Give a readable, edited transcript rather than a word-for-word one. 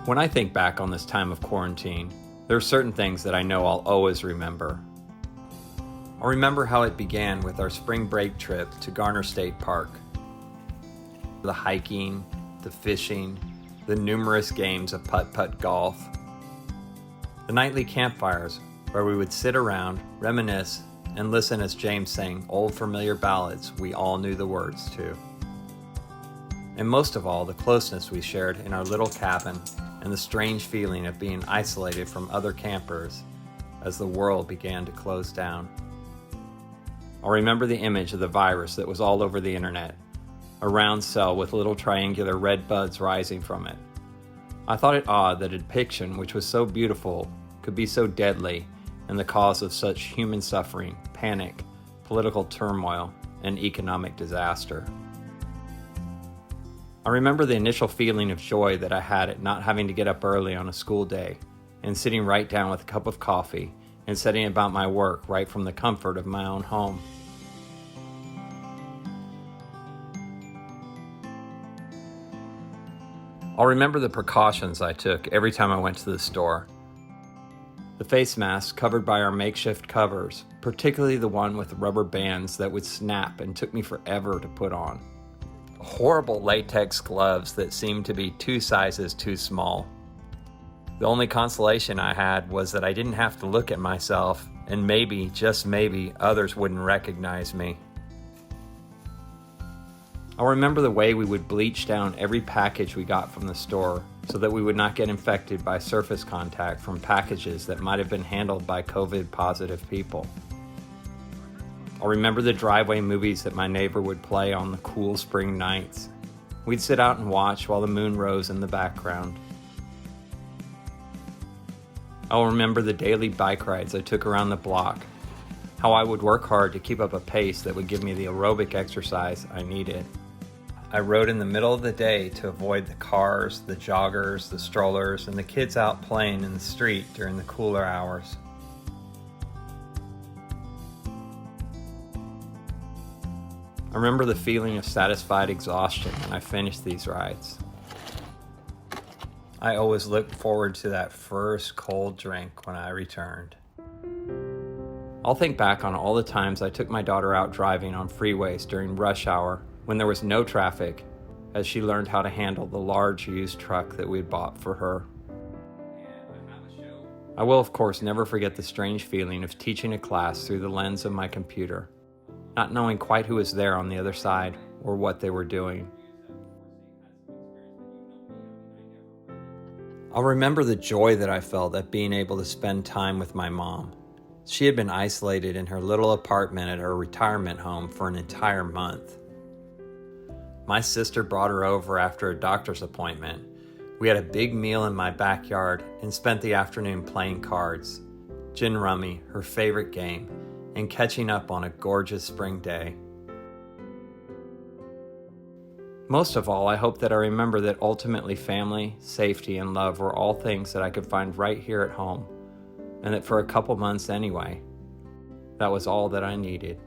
When I think back on this time of quarantine, there are certain things that I know I'll always remember. I'll remember how it began with our spring break trip to Garner State Park. The hiking, the fishing, the numerous games of putt-putt golf. The nightly campfires where we would sit around, reminisce, and listen as James sang old familiar ballads we all knew the words to. And most of all, the closeness we shared in our little cabin and the strange feeling of being isolated from other campers as the world began to close down. I'll remember the image of the virus that was all over the internet, a round cell with little triangular red buds rising from it. I thought it odd that a depiction which was so beautiful could be so deadly and the cause of such human suffering, panic, political turmoil, and economic disaster. I remember the initial feeling of joy that I had at not having to get up early on a school day and sitting right down with a cup of coffee and setting about my work right from the comfort of my own home. I'll remember the precautions I took every time I went to the store. The face masks covered by our makeshift covers, particularly the one with the rubber bands that would snap and took me forever to put on. Horrible latex gloves that seemed to be 2 sizes too small. The only consolation I had was that I didn't have to look at myself, and maybe, just maybe, others wouldn't recognize me. I'll remember the way we would bleach down every package we got from the store so that we would not get infected by surface contact from packages that might have been handled by COVID-positive people. I'll remember the driveway movies that my neighbor would play on the cool spring nights. We'd sit out and watch while the moon rose in the background. I'll remember the daily bike rides I took around the block, how I would work hard to keep up a pace that would give me the aerobic exercise I needed. I rode in the middle of the day to avoid the cars, the joggers, the strollers, and the kids out playing in the street during the cooler hours. I remember the feeling of satisfied exhaustion when I finished these rides. I always looked forward to that first cold drink when I returned. I'll think back on all the times I took my daughter out driving on freeways during rush hour when there was no traffic, as she learned how to handle the large used truck that we had bought for her. I will, of course, never forget the strange feeling of teaching a class through the lens of my computer, not knowing quite who was there on the other side or what they were doing. I'll remember the joy that I felt at being able to spend time with my mom. She had been isolated in her little apartment at her retirement home for an entire month. My sister brought her over after a doctor's appointment. We had a big meal in my backyard and spent the afternoon playing cards, gin rummy, her favorite game, and catching up on a gorgeous spring day. Most of all, I hope that I remember that ultimately family, safety, and love were all things that I could find right here at home, and that for a couple months anyway, that was all that I needed.